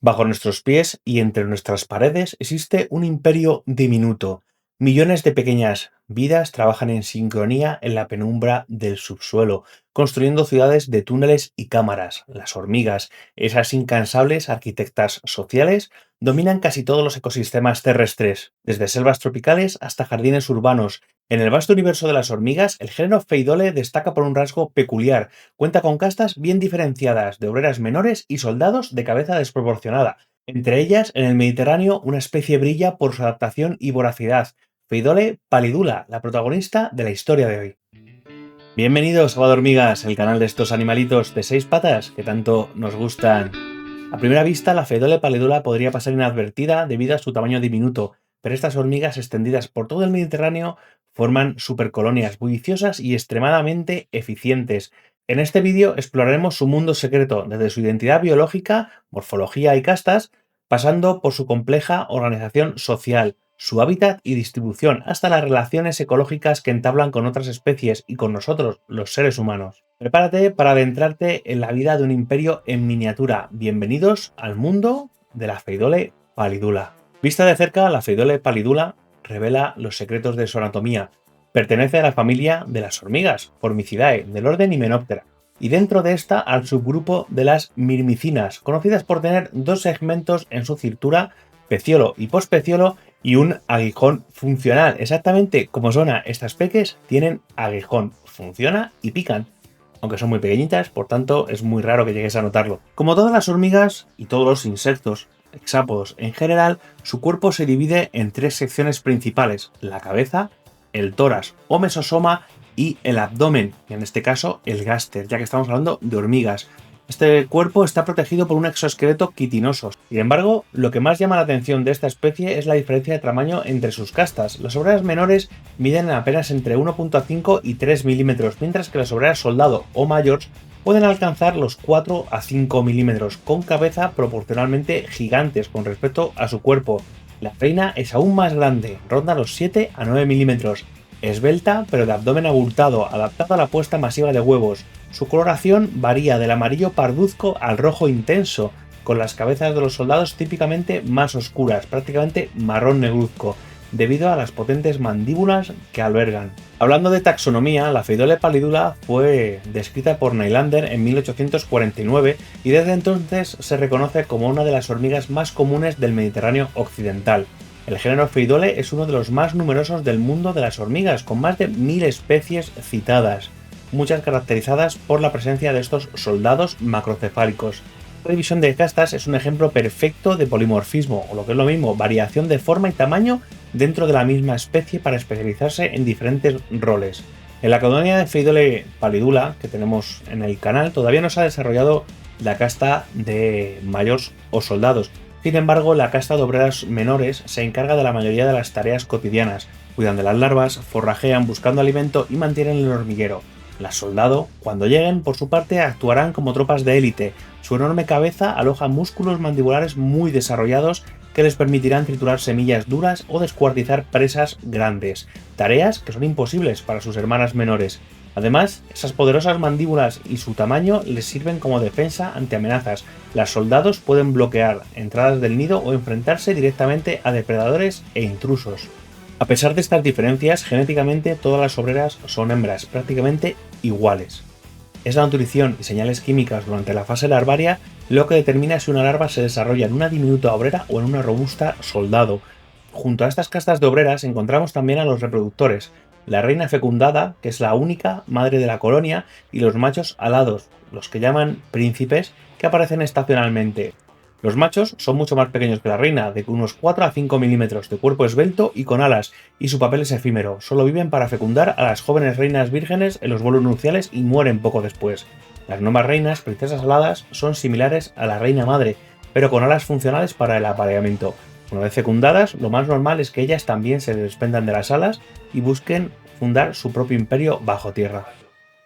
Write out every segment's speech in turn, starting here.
Bajo nuestros pies y entre nuestras paredes existe un imperio diminuto. Millones de pequeñas vidas trabajan en sincronía en la penumbra del subsuelo, construyendo ciudades de túneles y cámaras. Las hormigas, esas incansables arquitectas sociales, dominan casi todos los ecosistemas terrestres, desde selvas tropicales hasta jardines urbanos. En el vasto universo de las hormigas, el género Pheidole destaca por un rasgo peculiar. Cuenta con castas bien diferenciadas de obreras menores y soldados de cabeza desproporcionada. Entre ellas, en el Mediterráneo, una especie brilla por su adaptación y voracidad. Pheidole pallidula, la protagonista de la historia de hoy. Bienvenidos a Va de Hormigas, el canal de estos animalitos de seis patas que tanto nos gustan. A primera vista, la Pheidole pallidula podría pasar inadvertida debido a su tamaño diminuto, pero estas hormigas extendidas por todo el Mediterráneo forman supercolonias bulliciosas y extremadamente eficientes. En este vídeo exploraremos su mundo secreto, desde su identidad biológica, morfología y castas, pasando por su compleja organización social, su hábitat y distribución, hasta las relaciones ecológicas que entablan con otras especies y con nosotros, los seres humanos. Prepárate para adentrarte en la vida de un imperio en miniatura. Bienvenidos al mundo de la Pheidole pallidula. Vista de cerca, la Pheidole pallidula revela los secretos de su anatomía. Pertenece a la familia de las hormigas, Formicidae, del orden Hymenoptera, y dentro de esta al subgrupo de las mirmicinas, conocidas por tener dos segmentos en su cintura, peciolo y pospeciolo, y un aguijón funcional. Exactamente como suena, estas peques tienen aguijón, funciona y pican. Aunque son muy pequeñitas, por tanto es muy raro que llegues a notarlo. Como todas las hormigas y todos los insectos, hexápodos en general, su cuerpo se divide en tres secciones principales: la cabeza, el tórax o mesosoma y el abdomen, y en este caso el gáster, ya que estamos hablando de hormigas. Este cuerpo está protegido por un exoesqueleto quitinoso. Sin embargo, lo que más llama la atención de esta especie es la diferencia de tamaño entre sus castas. Las obreras menores miden apenas entre 1,5 y 3 milímetros, mientras que las obreras soldado o mayors pueden alcanzar los 4 a 5 milímetros, con cabeza proporcionalmente gigantes con respecto a su cuerpo. La reina es aún más grande, ronda los 7 a 9 milímetros. Esbelta, pero de abdomen abultado, adaptado a la puesta masiva de huevos. Su coloración varía del amarillo parduzco al rojo intenso, con las cabezas de los soldados típicamente más oscuras, prácticamente marrón negruzco, debido a las potentes mandíbulas que albergan. Hablando de taxonomía, la Pheidole pallidula fue descrita por Nylander en 1849 y desde entonces se reconoce como una de las hormigas más comunes del Mediterráneo occidental. El género Pheidole es uno de los más numerosos del mundo de las hormigas, con más de 1000 especies citadas, muchas caracterizadas por la presencia de estos soldados macrocefálicos. La división de castas es un ejemplo perfecto de polimorfismo, o lo que es lo mismo, variación de forma y tamaño dentro de la misma especie para especializarse en diferentes roles. En la colonia de Pheidole pallidula que tenemos en el canal todavía no se ha desarrollado la casta de mayors o soldados. Sin embargo, la casta de obreras menores se encarga de la mayoría de las tareas cotidianas, cuidan de las larvas, forrajean buscando alimento y mantienen el hormiguero. Las soldado, cuando lleguen, por su parte, actuarán como tropas de élite. Su enorme cabeza aloja músculos mandibulares muy desarrollados que les permitirán triturar semillas duras o descuartizar presas grandes, tareas que son imposibles para sus hermanas menores. Además, esas poderosas mandíbulas y su tamaño les sirven como defensa ante amenazas. Las soldados pueden bloquear entradas del nido o enfrentarse directamente a depredadores e intrusos. A pesar de estas diferencias, genéticamente todas las obreras son hembras, prácticamente iguales. Es la nutrición y señales químicas durante la fase larvaria lo que determina si una larva se desarrolla en una diminuta obrera o en una robusta soldado. Junto a estas castas de obreras encontramos también a los reproductores, la reina fecundada, que es la única madre de la colonia, y los machos alados, los que llaman príncipes, que aparecen estacionalmente. Los machos son mucho más pequeños que la reina, de unos 4 a 5 milímetros, de cuerpo esbelto y con alas, y su papel es efímero. Solo viven para fecundar a las jóvenes reinas vírgenes en los vuelos nupciales y mueren poco después. Las nuevas reinas, princesas aladas, son similares a la reina madre, pero con alas funcionales para el apareamiento. Una vez fecundadas, lo más normal es que ellas también se desprendan de las alas y busquen fundar su propio imperio bajo tierra.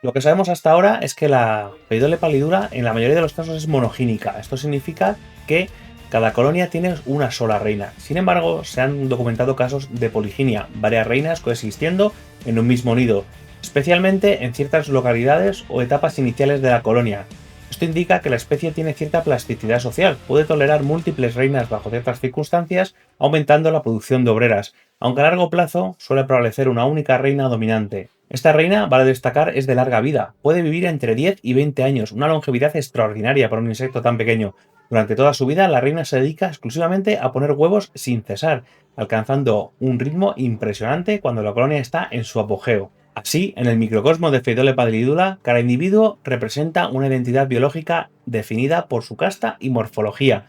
Lo que sabemos hasta ahora es que la Pheidole pallidula en la mayoría de los casos es monogínica. Esto significa que cada colonia tiene una sola reina. Sin embargo, se han documentado casos de poliginia, varias reinas coexistiendo en un mismo nido, especialmente en ciertas localidades o etapas iniciales de la colonia. Esto indica que la especie tiene cierta plasticidad social, puede tolerar múltiples reinas bajo ciertas circunstancias, aumentando la producción de obreras, aunque a largo plazo suele prevalecer una única reina dominante. Esta reina, vale destacar, es de larga vida, puede vivir entre 10 y 20 años, una longevidad extraordinaria para un insecto tan pequeño. Durante toda su vida, la reina se dedica exclusivamente a poner huevos sin cesar, alcanzando un ritmo impresionante cuando la colonia está en su apogeo. Así, en el microcosmos de Pheidole pallidula, cada individuo representa una identidad biológica definida por su casta y morfología.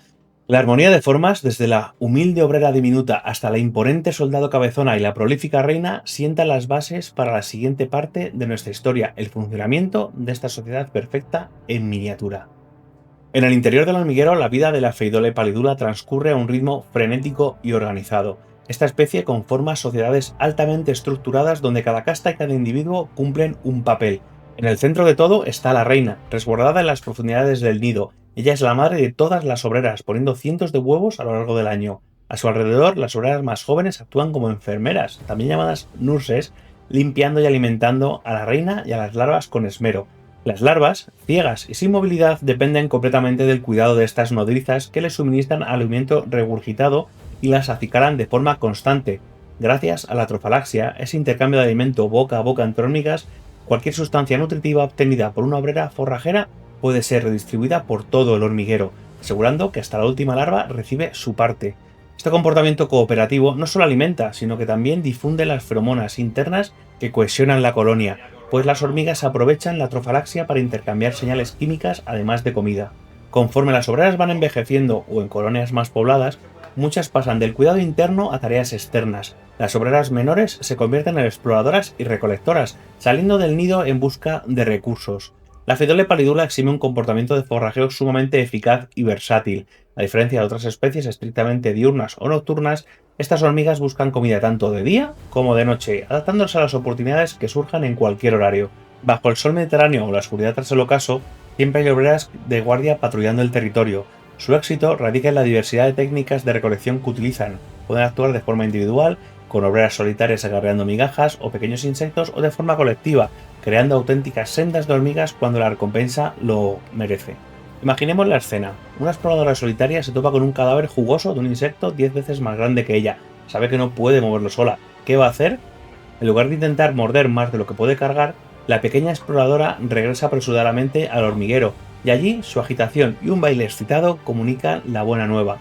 La armonía de formas, desde la humilde obrera diminuta hasta la imponente soldado cabezona y la prolífica reina, sientan las bases para la siguiente parte de nuestra historia, el funcionamiento de esta sociedad perfecta en miniatura. En el interior del hormiguero, la vida de la Pheidole pallidula transcurre a un ritmo frenético y organizado. Esta especie conforma sociedades altamente estructuradas donde cada casta y cada individuo cumplen un papel. En el centro de todo está la reina, resguardada en las profundidades del nido. Ella es la madre de todas las obreras, poniendo cientos de huevos a lo largo del año. A su alrededor, las obreras más jóvenes actúan como enfermeras, también llamadas nurses, limpiando y alimentando a la reina y a las larvas con esmero. Las larvas, ciegas y sin movilidad, dependen completamente del cuidado de estas nodrizas que les suministran alimento regurgitado y las acicalan de forma constante. Gracias a la trofalaxia, ese intercambio de alimento boca a boca entre hormigas, cualquier sustancia nutritiva obtenida por una obrera forrajera puede ser redistribuida por todo el hormiguero, asegurando que hasta la última larva recibe su parte. Este comportamiento cooperativo no solo alimenta, sino que también difunde las feromonas internas que cohesionan la colonia, pues las hormigas aprovechan la trofalaxia para intercambiar señales químicas además de comida. Conforme las obreras van envejeciendo o en colonias más pobladas, muchas pasan del cuidado interno a tareas externas. Las obreras menores se convierten en exploradoras y recolectoras, saliendo del nido en busca de recursos. La Pheidole pallidula exhibe un comportamiento de forrajeo sumamente eficaz y versátil. A diferencia de otras especies estrictamente diurnas o nocturnas, estas hormigas buscan comida tanto de día como de noche, adaptándose a las oportunidades que surjan en cualquier horario. Bajo el sol mediterráneo o la oscuridad tras el ocaso, siempre hay obreras de guardia patrullando el territorio. Su éxito radica en la diversidad de técnicas de recolección que utilizan. Pueden actuar de forma individual, con obreras solitarias agarreando migajas o pequeños insectos, o de forma colectiva, creando auténticas sendas de hormigas cuando la recompensa lo merece. Imaginemos la escena. Una exploradora solitaria se topa con un cadáver jugoso de un insecto 10 veces más grande que ella. Sabe que no puede moverlo sola. ¿Qué va a hacer? En lugar de intentar morder más de lo que puede cargar, la pequeña exploradora regresa apresuradamente al hormiguero, y allí su agitación y un baile excitado comunican la buena nueva.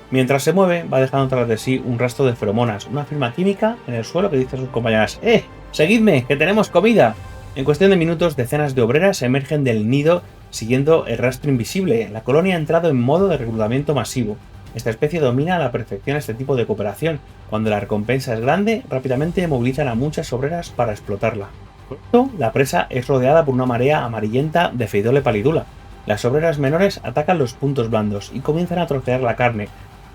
Mientras se mueve, va dejando tras de sí un rastro de feromonas, una firma química en el suelo que dice a sus compañeras: ¡Seguidme, que tenemos comida! En cuestión de minutos, decenas de obreras emergen del nido siguiendo el rastro invisible. La colonia ha entrado en modo de reclutamiento masivo. Esta especie domina a la perfección este tipo de cooperación. Cuando la recompensa es grande, rápidamente movilizan a muchas obreras para explotarla. Pronto, la presa es rodeada por una marea amarillenta de Pheidole pallidula. Las obreras menores atacan los puntos blandos y comienzan a trocear la carne.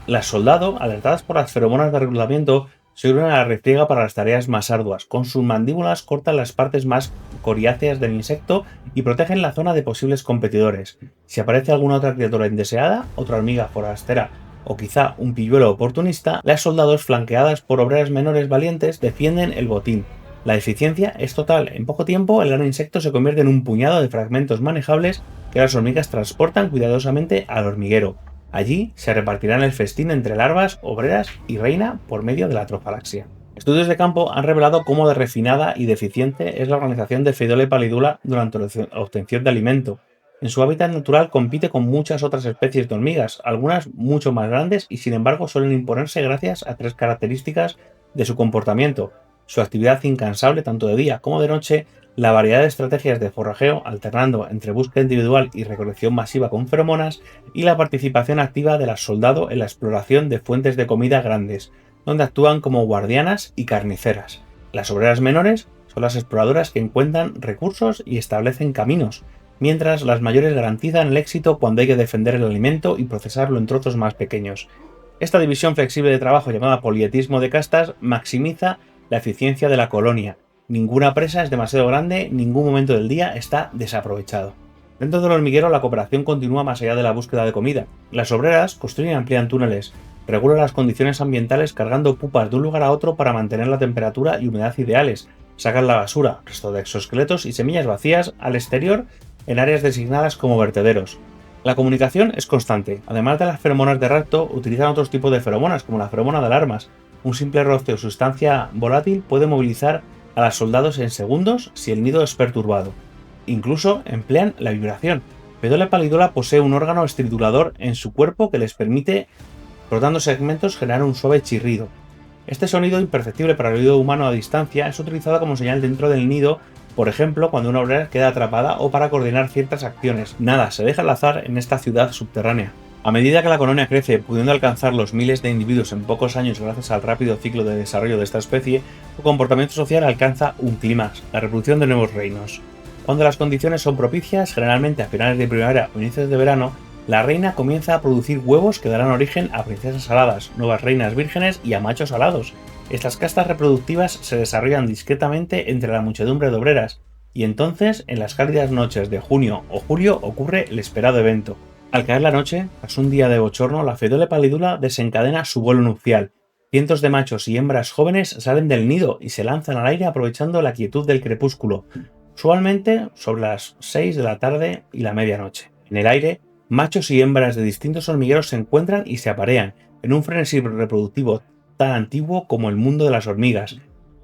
Las soldado, alertadas por las feromonas de reclutamiento, se unen a la refriega para las tareas más arduas. Con sus mandíbulas cortan las partes más coriáceas del insecto y protegen la zona de posibles competidores. Si aparece alguna otra criatura indeseada, otra hormiga forastera o quizá un pilluelo oportunista, las soldados, flanqueadas por obreras menores valientes, defienden el botín. La eficiencia es total. En poco tiempo, el gran insecto se convierte en un puñado de fragmentos manejables que las hormigas transportan cuidadosamente al hormiguero. Allí se repartirán el festín entre larvas, obreras y reina por medio de la trofalaxia. Estudios de campo han revelado cómo de refinada y de eficiente es la organización de Pheidole pallidula durante la obtención de alimento. En su hábitat natural compite con muchas otras especies de hormigas, algunas mucho más grandes y sin embargo suelen imponerse gracias a tres características de su comportamiento: su actividad incansable tanto de día como de noche, la variedad de estrategias de forrajeo alternando entre búsqueda individual y recolección masiva con feromonas, y la participación activa de las soldado en la exploración de fuentes de comida grandes, donde actúan como guardianas y carniceras. Las obreras menores son las exploradoras que encuentran recursos y establecen caminos, mientras las mayores garantizan el éxito cuando hay que defender el alimento y procesarlo en trozos más pequeños. Esta división flexible de trabajo, llamada polietismo de castas, maximiza la eficiencia de la colonia. Ninguna presa es demasiado grande, ningún momento del día está desaprovechado. Dentro del hormiguero, la cooperación continúa más allá de la búsqueda de comida. Las obreras construyen y amplían túneles, regulan las condiciones ambientales cargando pupas de un lugar a otro para mantener la temperatura y humedad ideales, sacan la basura, resto de exoesqueletos y semillas vacías al exterior en áreas designadas como vertederos. La comunicación es constante. Además de las feromonas de rapto, utilizan otros tipos de feromonas, como la feromona de alarmas. Un simple roce o sustancia volátil puede movilizar a los soldados en segundos si el nido es perturbado. Incluso emplean la vibración. Pheidole pallidula posee un órgano estritulador en su cuerpo que les permite, rotando segmentos, generar un suave chirrido. Este sonido, imperceptible para el oído humano a distancia, es utilizado como señal dentro del nido, por ejemplo, cuando una obrera queda atrapada o para coordinar ciertas acciones. Nada se deja al azar en esta ciudad subterránea. A medida que la colonia crece, pudiendo alcanzar los miles de individuos en pocos años gracias al rápido ciclo de desarrollo de esta especie, su comportamiento social alcanza un clímax, la reproducción de nuevos reinos. Cuando las condiciones son propicias, generalmente a finales de primavera o inicios de verano, la reina comienza a producir huevos que darán origen a princesas aladas, nuevas reinas vírgenes y a machos alados. Estas castas reproductivas se desarrollan discretamente entre la muchedumbre de obreras, y entonces, en las cálidas noches de junio o julio, ocurre el esperado evento. Al caer la noche, tras un día de bochorno, la Pheidole pallidula desencadena su vuelo nupcial. Cientos de machos y hembras jóvenes salen del nido y se lanzan al aire aprovechando la quietud del crepúsculo, usualmente sobre las 6 de la tarde y la medianoche. En el aire, machos y hembras de distintos hormigueros se encuentran y se aparean, en un frenesí reproductivo tan antiguo como el mundo de las hormigas.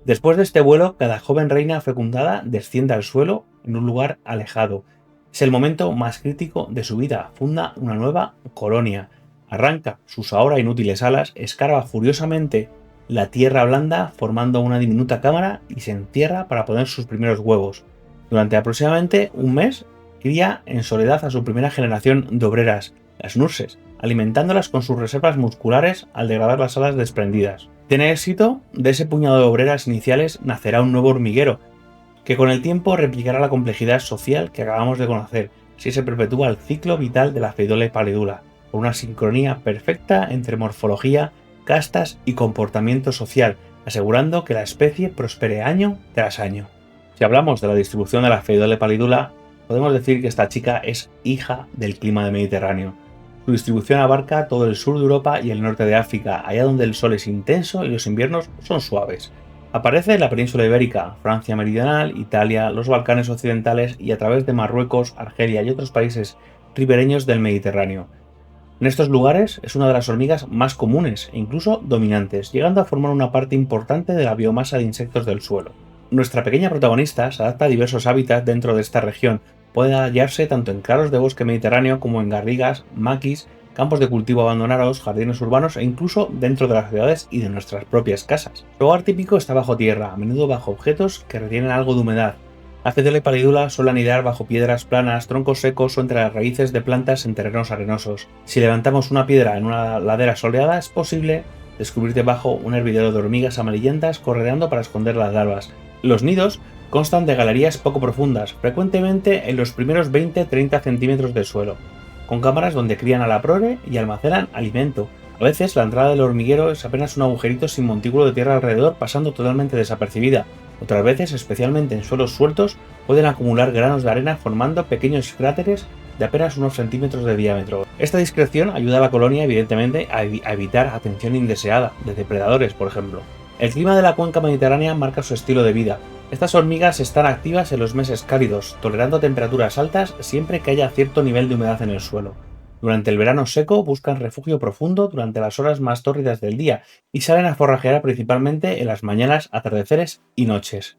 Después de este vuelo, cada joven reina fecundada desciende al suelo en un lugar alejado. Es el momento más crítico de su vida, funda una nueva colonia, arranca sus ahora inútiles alas, escarba furiosamente la tierra blanda formando una diminuta cámara y se encierra para poner sus primeros huevos. Durante aproximadamente un mes, cría en soledad a su primera generación de obreras, las nurses, alimentándolas con sus reservas musculares al degradar las alas desprendidas. Tiene éxito, de ese puñado de obreras iniciales nacerá un nuevo hormiguero, que con el tiempo replicará la complejidad social que acabamos de conocer, si se perpetúa el ciclo vital de la Pheidole pallidula, con una sincronía perfecta entre morfología, castas y comportamiento social, asegurando que la especie prospere año tras año. Si hablamos de la distribución de la Pheidole pallidula, podemos decir que esta chica es hija del clima del Mediterráneo. Su distribución abarca todo el sur de Europa y el norte de África, allá donde el sol es intenso y los inviernos son suaves. Aparece en la península ibérica, Francia meridional, Italia, los Balcanes occidentales y a través de Marruecos, Argelia y otros países ribereños del Mediterráneo. En estos lugares es una de las hormigas más comunes e incluso dominantes, llegando a formar una parte importante de la biomasa de insectos del suelo. Nuestra pequeña protagonista se adapta a diversos hábitats dentro de esta región. Puede hallarse tanto en claros de bosque mediterráneo como en garrigas, maquis, campos de cultivo abandonados, jardines urbanos e incluso dentro de las ciudades y de nuestras propias casas. Su hogar típico está bajo tierra, a menudo bajo objetos que retienen algo de humedad. La Pheidole pallidula suele anidar bajo piedras planas, troncos secos o entre las raíces de plantas en terrenos arenosos. Si levantamos una piedra en una ladera soleada, es posible descubrir debajo un hervidero de hormigas amarillentas correteando para esconder las larvas. Los nidos constan de galerías poco profundas, frecuentemente en los primeros 20-30 centímetros del suelo, con cámaras donde crían a la prole y almacenan alimento. A veces la entrada del hormiguero es apenas un agujerito sin montículo de tierra alrededor, pasando totalmente desapercibida. Otras veces, especialmente en suelos sueltos, pueden acumular granos de arena formando pequeños cráteres de apenas unos centímetros de diámetro. Esta discreción ayuda a la colonia, evidentemente, a evitar atención indeseada de depredadores, por ejemplo. El clima de la cuenca mediterránea marca su estilo de vida. Estas hormigas están activas en los meses cálidos, tolerando temperaturas altas siempre que haya cierto nivel de humedad en el suelo. Durante el verano seco buscan refugio profundo durante las horas más tórridas del día y salen a forrajear principalmente en las mañanas, atardeceres y noches.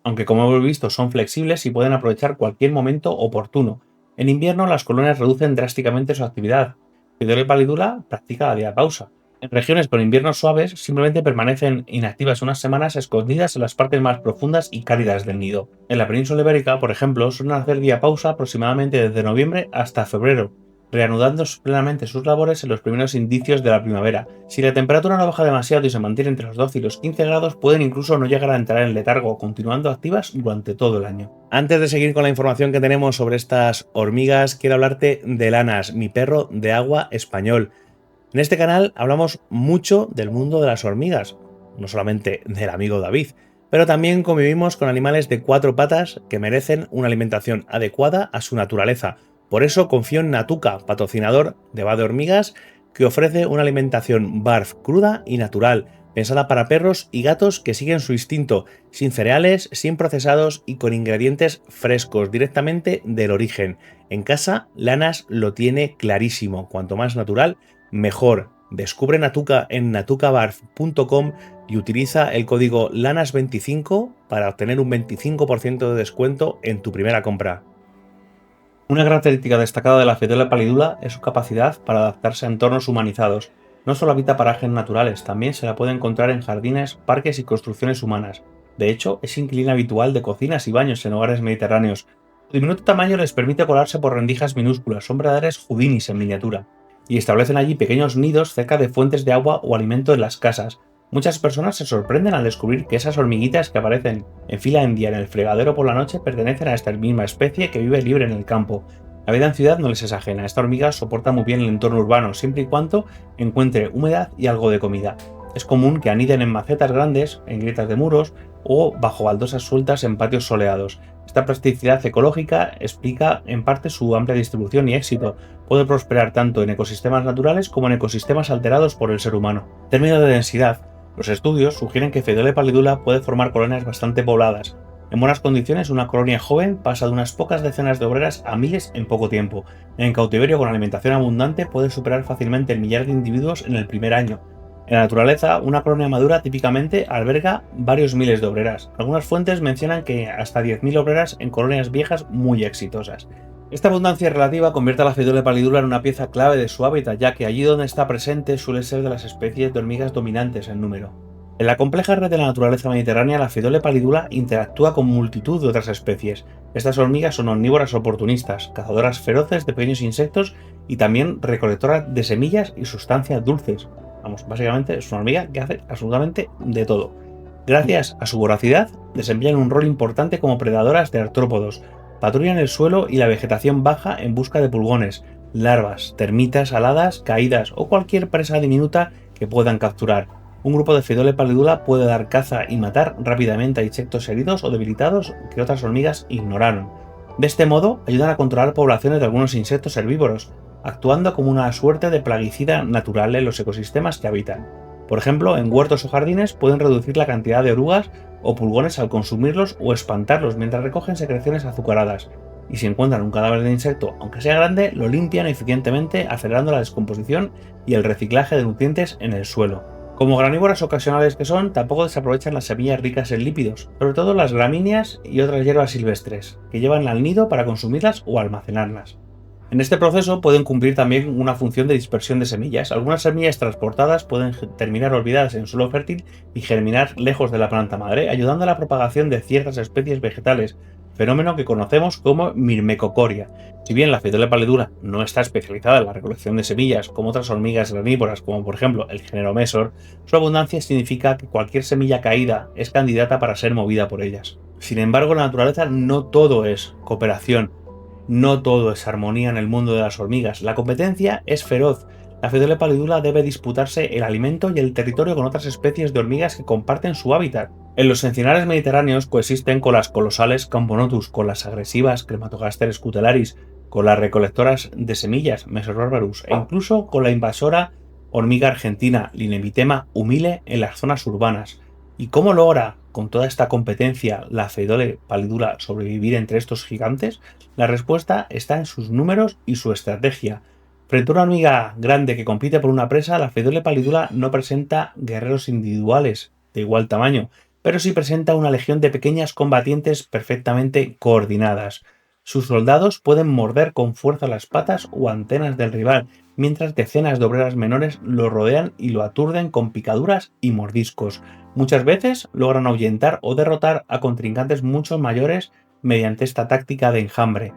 Aunque como hemos visto son flexibles y pueden aprovechar cualquier momento oportuno. En invierno las colonias reducen drásticamente su actividad. Pheidole pallidula practica la diapausa. En regiones con inviernos suaves simplemente permanecen inactivas unas semanas escondidas en las partes más profundas y cálidas del nido. En la península ibérica, por ejemplo, suelen hacer diapausa aproximadamente desde noviembre hasta febrero, reanudando plenamente sus labores en los primeros indicios de la primavera. Si la temperatura no baja demasiado y se mantiene entre los 12 y los 15 grados, pueden incluso no llegar a entrar en letargo, continuando activas durante todo el año. Antes de seguir con la información que tenemos sobre estas hormigas, quiero hablarte de Lanas, mi perro de agua español. En este canal hablamos mucho del mundo de las hormigas, no solamente del amigo David, pero también convivimos con animales de 4 patas que merecen una alimentación adecuada a su naturaleza. Por eso confío en Natuca, patrocinador de Va de Hormigas, que ofrece una alimentación barf cruda y natural, pensada para perros y gatos que siguen su instinto, sin cereales, sin procesados y con ingredientes frescos directamente del origen. En casa, Lanas lo tiene clarísimo, cuanto más natural, mejor. Descubre Natuca en natucabarf.com y utiliza el código LANAS25 para obtener un 25% de descuento en tu primera compra. Una característica destacada de la Phytolepis pallidula es su capacidad para adaptarse a entornos humanizados. No solo habita parajes naturales, también se la puede encontrar en jardines, parques y construcciones humanas. De hecho, es inquilina habitual de cocinas y baños en hogares mediterráneos. Su diminuto tamaño les permite colarse por rendijas minúsculas, son verdaderos houdinis en miniatura, y establecen allí pequeños nidos cerca de fuentes de agua o alimento en las casas. Muchas personas se sorprenden al descubrir que esas hormiguitas que aparecen en fila india en el fregadero por la noche pertenecen a esta misma especie que vive libre en el campo. La vida en ciudad no les es ajena, esta hormiga soporta muy bien el entorno urbano siempre y cuando encuentre humedad y algo de comida. Es común que aniden en macetas grandes, en grietas de muros o bajo baldosas sueltas en patios soleados. Esta plasticidad ecológica explica en parte su amplia distribución y éxito. Puede prosperar tanto en ecosistemas naturales como en ecosistemas alterados por el ser humano. En términos de densidad, los estudios sugieren que Phytolepis pallidula puede formar colonias bastante pobladas. En buenas condiciones, una colonia joven pasa de unas pocas decenas de obreras a miles en poco tiempo. En cautiverio, con alimentación abundante, puede superar fácilmente el millar de individuos en el primer año. En la naturaleza, una colonia madura típicamente alberga varios miles de obreras. Algunas fuentes mencionan que hasta 10.000 obreras en colonias viejas muy exitosas. Esta abundancia relativa convierte a la Phytolepis pallidula en una pieza clave de su hábitat, ya que allí donde está presente suele ser de las especies de hormigas dominantes en número. En la compleja red de la naturaleza mediterránea, la Phytolepis pallidula interactúa con multitud de otras especies. Estas hormigas son omnívoras oportunistas, cazadoras feroces de pequeños insectos y también recolectoras de semillas y sustancias dulces. Vamos, básicamente es una hormiga que hace absolutamente de todo. Gracias a su voracidad, desempeñan un rol importante como predadoras de artrópodos. Patrullan el suelo y la vegetación baja en busca de pulgones, larvas, termitas aladas, caídas o cualquier presa diminuta que puedan capturar. Un grupo de Phytolepis pallidula puede dar caza y matar rápidamente a insectos heridos o debilitados que otras hormigas ignoraron. De este modo, ayudan a controlar poblaciones de algunos insectos herbívoros, actuando como una suerte de plaguicida natural en los ecosistemas que habitan. Por ejemplo, en huertos o jardines pueden reducir la cantidad de orugas o pulgones al consumirlos o espantarlos mientras recogen secreciones azucaradas. Y si encuentran un cadáver de insecto, aunque sea grande, lo limpian eficientemente, acelerando la descomposición y el reciclaje de nutrientes en el suelo. Como granívoras ocasionales que son, tampoco desaprovechan las semillas ricas en lípidos, sobre todo las gramíneas y otras hierbas silvestres, que llevan al nido para consumirlas o almacenarlas. En este proceso pueden cumplir también una función de dispersión de semillas. Algunas semillas transportadas pueden terminar olvidadas en suelo fértil y germinar lejos de la planta madre, ayudando a la propagación de ciertas especies vegetales, fenómeno que conocemos como mirmecocoria. Si bien la Phytolepis pallidula no está especializada en la recolección de semillas como otras hormigas granívoras, como por ejemplo el género Mesor, su abundancia significa que cualquier semilla caída es candidata para ser movida por ellas. Sin embargo, en la naturaleza no todo es cooperación. No todo es armonía en el mundo de las hormigas, la competencia es feroz. La Phytolepis pallidula debe disputarse el alimento y el territorio con otras especies de hormigas que comparten su hábitat. En los encinares mediterráneos coexisten con las colosales Camponotus, con las agresivas Crematogaster scutellaris, con las recolectoras de semillas Mesororbarus e incluso con la invasora hormiga argentina Linemithema humile en las zonas urbanas. ¿Y cómo logra, con toda esta competencia, la Phytolepis pallidula sobrevivir entre estos gigantes? La respuesta está en sus números y su estrategia. Frente a una hormiga grande que compite por una presa, la Phytolepis pallidula no presenta guerreros individuales de igual tamaño, pero sí presenta una legión de pequeñas combatientes perfectamente coordinadas. Sus soldados pueden morder con fuerza las patas o antenas del rival, mientras decenas de obreras menores lo rodean y lo aturden con picaduras y mordiscos. Muchas veces logran ahuyentar o derrotar a contrincantes mucho mayores mediante esta táctica de enjambre.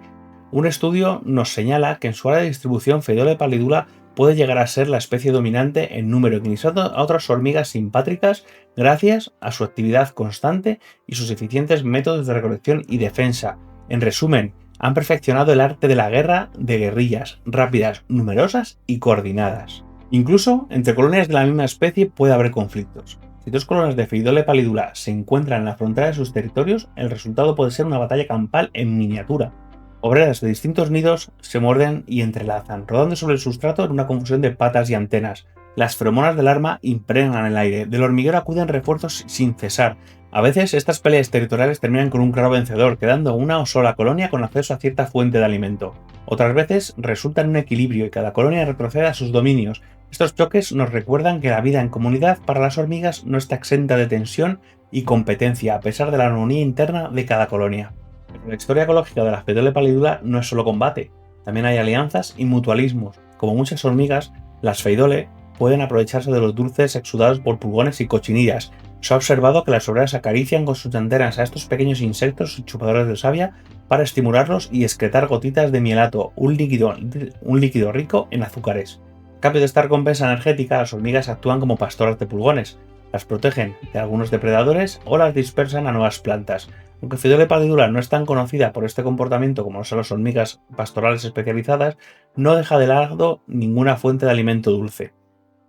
Un estudio nos señala que en su área de distribución Phytolepis pallidula puede llegar a ser la especie dominante en número, eclipsando a otras hormigas simpátricas gracias a su actividad constante y sus eficientes métodos de recolección y defensa. En resumen, han perfeccionado el arte de la guerra de guerrillas, rápidas, numerosas y coordinadas. Incluso entre colonias de la misma especie puede haber conflictos. Si dos colonias de Phytolepis pallidula se encuentran en la frontera de sus territorios, el resultado puede ser una batalla campal en miniatura. Obreras de distintos nidos se muerden y entrelazan, rodando sobre el sustrato en una confusión de patas y antenas. Las feromonas del arma impregnan el aire, del hormiguero acuden refuerzos sin cesar. A veces estas peleas territoriales terminan con un claro vencedor, quedando una o sola colonia con acceso a cierta fuente de alimento. Otras veces resulta en un equilibrio y cada colonia retrocede a sus dominios. Estos choques nos recuerdan que la vida en comunidad para las hormigas no está exenta de tensión y competencia, a pesar de la armonía interna de cada colonia. Pero la historia ecológica de la Phaidole pallidula no es solo combate, también hay alianzas y mutualismos. Como muchas hormigas, las Phaidole pueden aprovecharse de los dulces exudados por pulgones y cochinillas. Se ha observado que las obreras acarician con sus antenas a estos pequeños insectos chupadores de savia para estimularlos y excretar gotitas de mielato, un líquido rico en azúcares. A cambio de esta recompensa energética, las hormigas actúan como pastoras de pulgones, las protegen de algunos depredadores o las dispersan a nuevas plantas. Aunque Phaidole pallidula no es tan conocida por este comportamiento como lo son las hormigas pastorales especializadas, no deja de lado ninguna fuente de alimento dulce.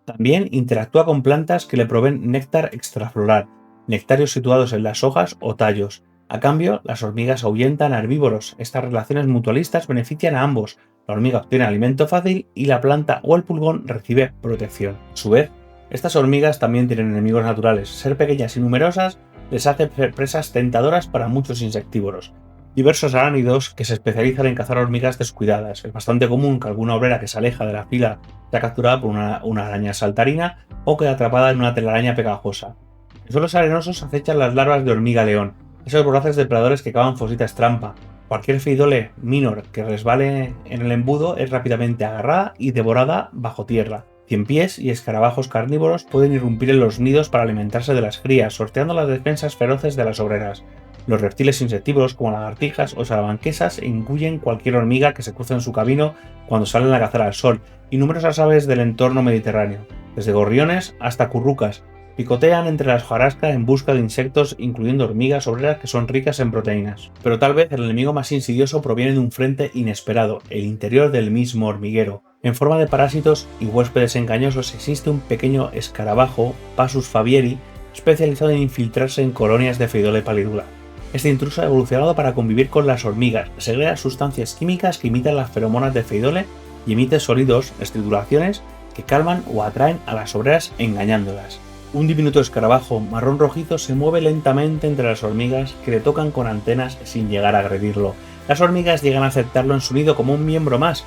También interactúa con plantas que le proveen néctar extrafloral, nectarios situados en las hojas o tallos. A cambio, las hormigas ahuyentan a herbívoros. Estas relaciones mutualistas benefician a ambos. La hormiga obtiene alimento fácil y la planta o el pulgón recibe protección. A su vez, estas hormigas también tienen enemigos naturales. Ser pequeñas y numerosas les hace ser presas tentadoras para muchos insectívoros. Diversos arácnidos que se especializan en cazar hormigas descuidadas. Es bastante común que alguna obrera que se aleja de la fila sea capturada por una araña saltarina o quede atrapada en una telaraña pegajosa. En suelos arenosos acechan las larvas de hormiga león, esos voraces depredadores que cavan fositas trampa. Cualquier Phaidole minor que resbale en el embudo es rápidamente agarrada y devorada bajo tierra. Ciempiés y escarabajos carnívoros pueden irrumpir en los nidos para alimentarse de las crías, sorteando las defensas feroces de las obreras. Los reptiles insectívoros como lagartijas o salamanquesas engullen cualquier hormiga que se cruce en su camino cuando salen a cazar al sol, y numerosas aves del entorno mediterráneo, desde gorriones hasta currucas, picotean entre la hojarasca en busca de insectos, incluyendo hormigas obreras que son ricas en proteínas. Pero tal vez el enemigo más insidioso proviene de un frente inesperado, el interior del mismo hormiguero. En forma de parásitos y huéspedes engañosos existe un pequeño escarabajo, Passus fabieri, especializado en infiltrarse en colonias de Phaidole pallidula. Este intruso ha evolucionado para convivir con las hormigas, segrega sustancias químicas que imitan las feromonas de Phaidole y emite sonidos, estridulaciones, que calman o atraen a las obreras engañándolas. Un diminuto escarabajo marrón rojizo se mueve lentamente entre las hormigas que le tocan con antenas sin llegar a agredirlo. Las hormigas llegan a aceptarlo en su nido como un miembro más,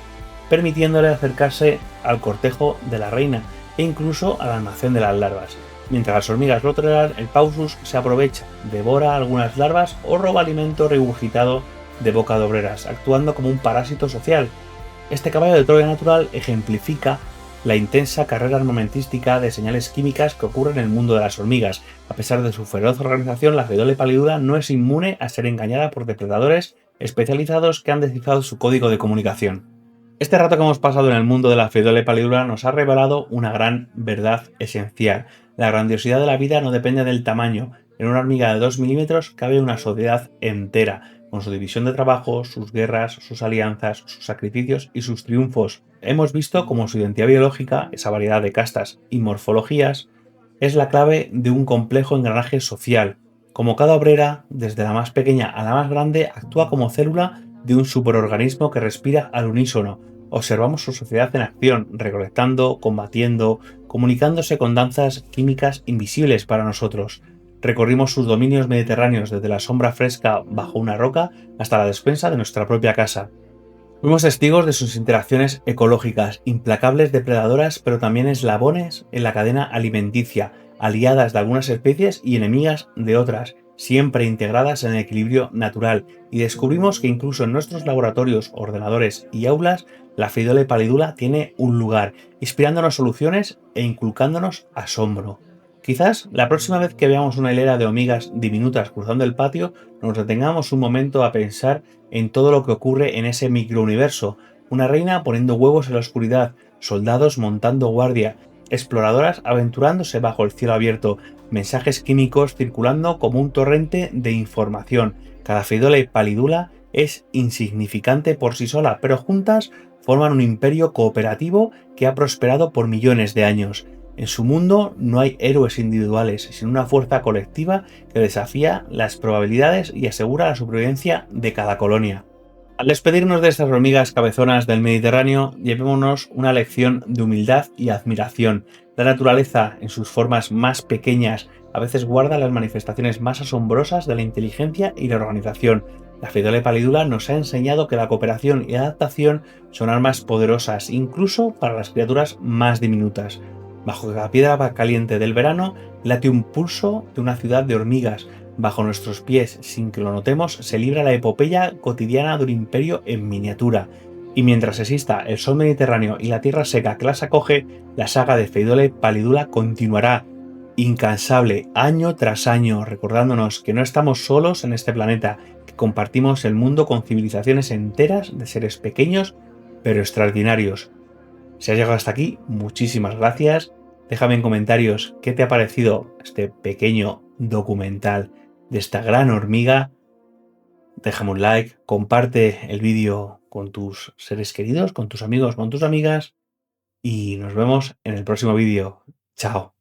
permitiéndole acercarse al cortejo de la reina e incluso al almacén de las larvas. Mientras las hormigas lo toleran, el Pausus se aprovecha, devora algunas larvas o roba alimento regurgitado de boca de obreras, actuando como un parásito social. Este caballo de Troya natural ejemplifica la intensa carrera armamentística de señales químicas que ocurre en el mundo de las hormigas. A pesar de su feroz organización, la Phaidole pallidula no es inmune a ser engañada por depredadores especializados que han descifrado su código de comunicación. Este rato que hemos pasado en el mundo de la Phaidole pallidula nos ha revelado una gran verdad esencial. La grandiosidad de la vida no depende del tamaño. En una hormiga de 2 milímetros cabe una sociedad entera, con su división de trabajo, sus guerras, sus alianzas, sus sacrificios y sus triunfos. Hemos visto cómo su identidad biológica, esa variedad de castas y morfologías, es la clave de un complejo engranaje social. Como cada obrera, desde la más pequeña a la más grande, actúa como célula de un superorganismo que respira al unísono. Observamos su sociedad en acción, recolectando, combatiendo, comunicándose con danzas químicas invisibles para nosotros. Recorrimos sus dominios mediterráneos desde la sombra fresca bajo una roca hasta la despensa de nuestra propia casa. Fuimos testigos de sus interacciones ecológicas, implacables depredadoras, pero también eslabones en la cadena alimenticia, aliadas de algunas especies y enemigas de otras, siempre integradas en el equilibrio natural, y descubrimos que incluso en nuestros laboratorios, ordenadores y aulas, la Phaidole pallidula tiene un lugar, inspirándonos soluciones e inculcándonos asombro. Quizás la próxima vez que veamos una hilera de hormigas diminutas cruzando el patio, nos detengamos un momento a pensar en todo lo que ocurre en ese microuniverso. Una reina poniendo huevos en la oscuridad, soldados montando guardia, exploradoras aventurándose bajo el cielo abierto, mensajes químicos circulando como un torrente de información. Cada Phaidole pallidula es insignificante por sí sola, pero juntas forman un imperio cooperativo que ha prosperado por millones de años. En su mundo no hay héroes individuales, sino una fuerza colectiva que desafía las probabilidades y asegura la supervivencia de cada colonia. Al despedirnos de estas hormigas cabezonas del Mediterráneo, llevémonos una lección de humildad y admiración. La naturaleza, en sus formas más pequeñas, a veces guarda las manifestaciones más asombrosas de la inteligencia y la organización. La Phaedolia pallidula nos ha enseñado que la cooperación y la adaptación son armas poderosas, incluso para las criaturas más diminutas. Bajo cada piedra caliente del verano late un pulso de una ciudad de hormigas. Bajo nuestros pies, sin que lo notemos, se libra la epopeya cotidiana de un imperio en miniatura. Y mientras exista el sol mediterráneo y la tierra seca que las acoge, la saga de Phaedolia pallidula continuará, incansable, año tras año, recordándonos que no estamos solos en este planeta, que compartimos el mundo con civilizaciones enteras de seres pequeños pero extraordinarios. Si has llegado hasta aquí, muchísimas gracias. Déjame en comentarios qué te ha parecido este pequeño documental de esta gran hormiga. Déjame un like, comparte el vídeo con tus seres queridos, con tus amigos, con tus amigas y nos vemos en el próximo vídeo. Chao.